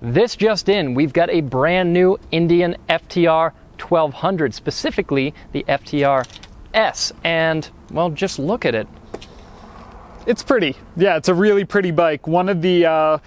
This just in, we've got a brand new Indian FTR 1200, specifically the FTR S, and well, just look at it. It's pretty. Yeah, it's a really pretty bike. One of the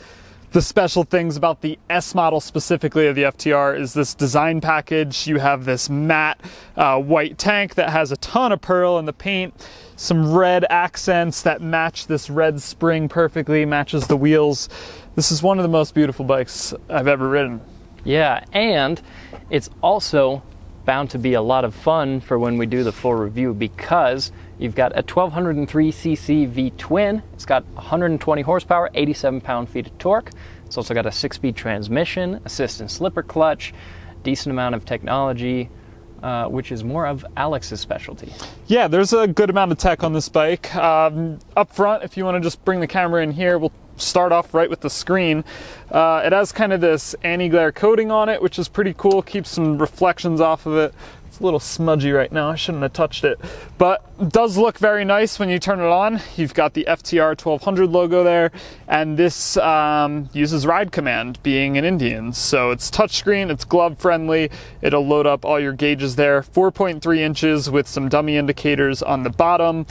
special things about the S model specifically of the FTR is this design package. You have this matte white tank that has a ton of pearl in the paint, some red accents that match this red spring perfectly, matches the wheels. This is one of the most beautiful bikes I've ever ridden. Yeah, and it's also bound to be a lot of fun for when we do the full review, because you've got a 1203cc V-twin. It's got 120 horsepower, 87 pound-feet of torque. It's also got a 6-speed transmission, assist and slipper clutch, decent amount of technology, which is more of Alex's specialty. Yeah, there's a good amount of tech on this bike. Up front, if you want to just bring the camera in here, we'll start off right with the screen. It has kind of this anti-glare coating on it, which is pretty cool, keeps some reflections off of it. It's a little smudgy right now, I shouldn't have touched it, but it does look very nice when you turn it on. You've got the FTR 1200 logo there, and this uses Ride Command, being an Indian. So it's touchscreen, it's glove friendly, it'll load up all your gauges there. 4.3 inches with some dummy indicators on the bottom,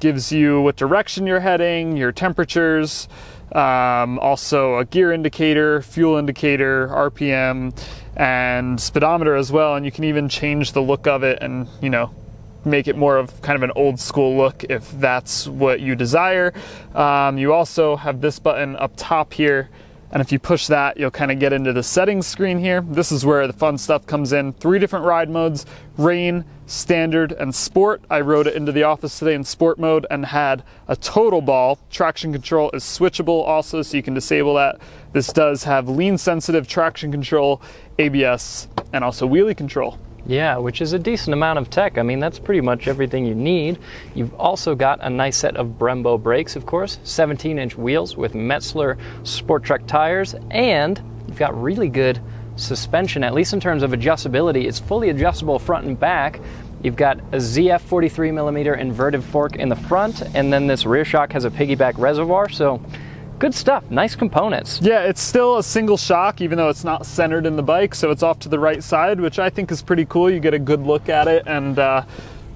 gives you what direction you're heading, your temperatures, also a gear indicator, fuel indicator, RPM, and speedometer as well. And you can even change the look of it and, you know, make it more of kind of an old school look if that's what you desire. You also have this button up top here, and if you push that, you'll kind of get into the settings screen here. This is where the fun stuff comes in. 3 different ride modes: rain, standard, and sport. I rode it into the office today in sport mode and had a total ball. Traction control is switchable also, so you can disable that. This does have lean sensitive traction control, ABS, and also wheelie control. Yeah, which is a decent amount of tech. I mean, that's pretty much everything you need. You've also got a nice set of Brembo brakes, of course, 17-inch wheels with Metzler Sport Truck tires, and you've got really good suspension, at least in terms of adjustability. It's fully adjustable front and back. You've got a ZF 43mm inverted fork in the front, and then this rear shock has a piggyback reservoir, so good stuff, nice components. Yeah, it's still a single shock, even though it's not centered in the bike, so it's off to the right side, which I think is pretty cool. You get a good look at it, and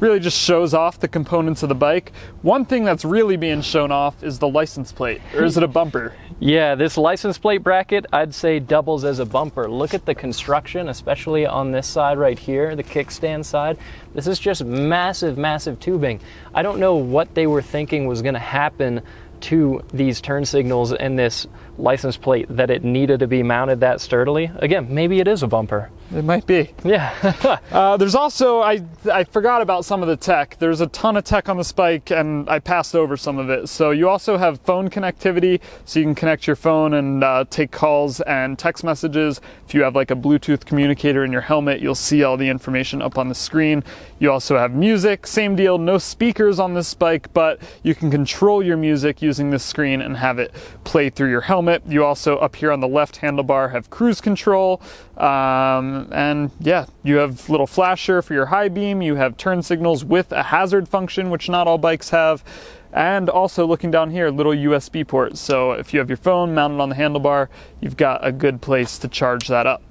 really just shows off the components of the bike. One thing that's really being shown off is the license plate, or is it a bumper? Yeah, this license plate bracket, I'd say doubles as a bumper. Look at the construction, especially on this side right here, the kickstand side. This is just massive, massive tubing. I don't know what they were thinking was gonna happen to these turn signals and this license plate, that it needed to be mounted that sturdily. Again, maybe it is a bumper. It might be. Yeah. There's also, I forgot about some of the tech. There's a ton of tech on this bike, and I passed over some of it. So you also have phone connectivity, so you can connect your phone and take calls and text messages. If you have like a Bluetooth communicator in your helmet, you'll see all the information up on the screen. You also have music, same deal, no speakers on this bike, but you can control your music using this screen and have it play through your helmet. You also, up here on the left handlebar, have cruise control, and yeah, you have little flasher for your high beam. You have turn signals with a hazard function, which not all bikes have, and also looking down here, little USB ports. So if you have your phone mounted on the handlebar, you've got a good place to charge that up.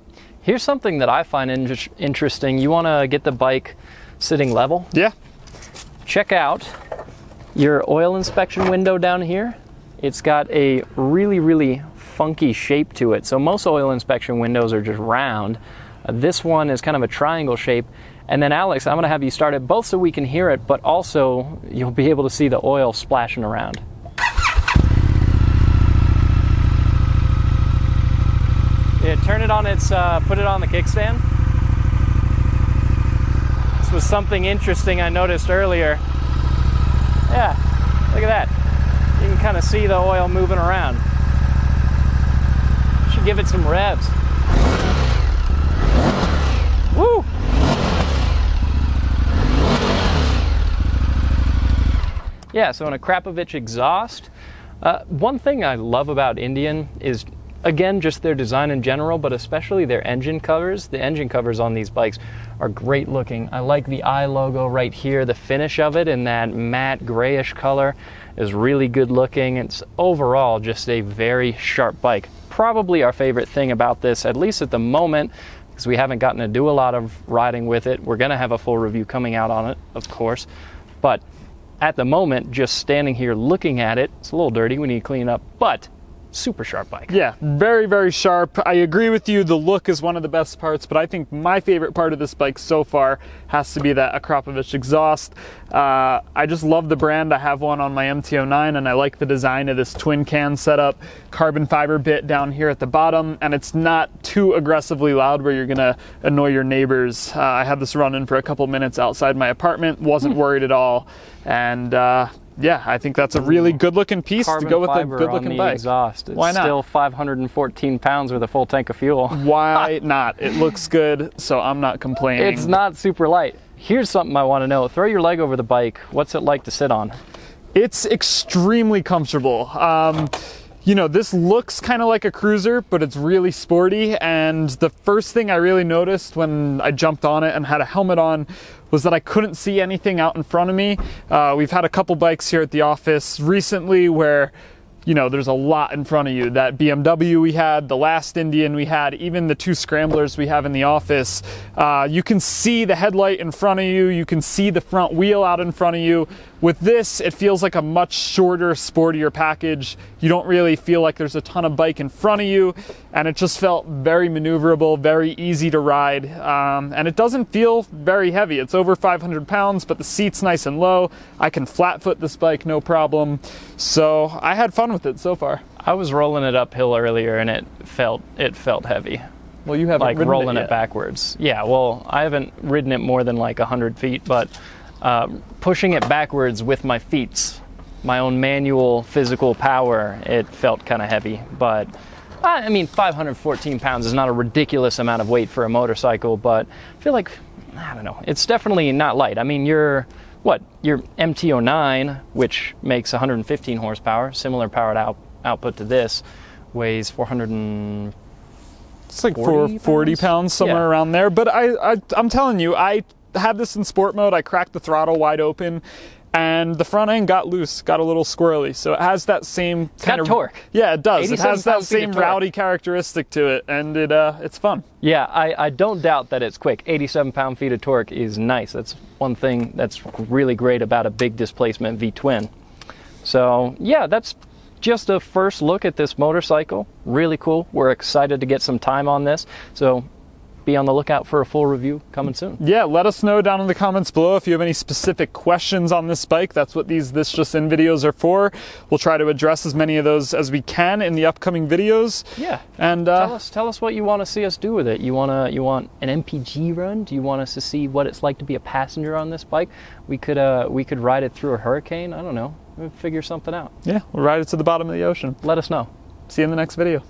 Here's something that I find interesting. You want to get the bike sitting level? Yeah. Check out your oil inspection window down here. It's got a really, really funky shape to it. So most oil inspection windows are just round. This one is kind of a triangle shape. And then Alex, I'm gonna have you start it both so we can hear it, but also you'll be able to see the oil splashing around. Yeah, turn it on its, put it on the kickstand. This was something interesting I noticed earlier. Yeah, look at that. You can kind of see the oil moving around. Should give it some revs. Woo! Yeah, so an Akrapovic Exhaust. One thing I love about Indian is, again, just their design in general, but especially their engine covers. The engine covers on these bikes are great looking. I like the I logo right here. The finish of it in that matte grayish color is really good looking. It's overall just a very sharp bike. probably our favorite thing about this, at least at the moment, because we haven't gotten to do a lot of riding with it. We're going to have a full review coming out on it, of course. But at the moment, just standing here looking at it, it's a little dirty. We need to clean it up, but super sharp bike. Yeah, very, very sharp. I agree with you. The look is one of the best parts, but I think my favorite part of this bike so far has to be that Akrapovic exhaust. I just love the brand. I have one on my MT-09, and I like the design of this twin can setup, carbon fiber bit down here at the bottom, and it's not too aggressively loud where you're gonna annoy your neighbors. I had this running for a couple minutes outside my apartment, wasn't worried at all, and yeah, I think that's a really good-looking piece to go with a good-looking bike. Exhaust. It's Why not? Still 514 pounds with a full tank of fuel. Why not? It looks good, so I'm not complaining. It's not super light. Here's something I want to know. Throw your leg over the bike. What's it like to sit on? It's extremely comfortable. You know, this looks kind of like a cruiser, but it's really sporty. And the first thing I really noticed when I jumped on it and had a helmet on was that I couldn't see anything out in front of me. We've had a couple bikes here at the office recently where, you know, there's a lot in front of you. That BMW we had, the last Indian we had, even the 2 scramblers we have in the office. You can see the headlight in front of you. You can see the front wheel out in front of you. With this, it feels like a much shorter, sportier package. You don't really feel like there's a ton of bike in front of you, and it just felt very maneuverable, very easy to ride, and it doesn't feel very heavy. It's over 500 pounds, but the seat's nice and low. I can flat foot this bike, no problem. So I had fun with it so far. I was rolling it uphill earlier, and it felt heavy. Well, you haven't like ridden rolling it yet. Backwards. Yeah, well, I haven't ridden it more than like 100 feet, but pushing it backwards with my feet, my own manual physical power, it felt kind of heavy. But I mean, 514 pounds is not a ridiculous amount of weight for a motorcycle, but I feel like, I don't know, it's definitely not light. I mean, your MT-09, which makes 115 horsepower, similar powered output to this, weighs 400 It's like 440 pounds, somewhere around there. But I'm telling you, I had this in sport mode. I cracked the throttle wide open, and the front end got loose, got a little squirrely. So it has that same kind of torque. Yeah, it does. It has that same rowdy characteristic to it, and it's fun. Yeah, I don't doubt that it's quick. 87 pound-feet of torque is nice. That's one thing that's really great about a big displacement V-twin. So yeah, that's just a first look at this motorcycle. Really cool. We're excited to get some time on this. So be on the lookout for a full review coming soon. Yeah, let us know down in the comments below if you have any specific questions on this bike. That's what these This Just In videos are for. We'll try to address as many of those as we can in the upcoming videos. Yeah. And tell us what you want to see us do with it. You want an MPG run? Do you want us to see what it's like to be a passenger on this bike? We could ride it through a hurricane. I don't know. We'll figure something out. Yeah, we'll ride it to the bottom of the ocean. Let us know. See you in the next video.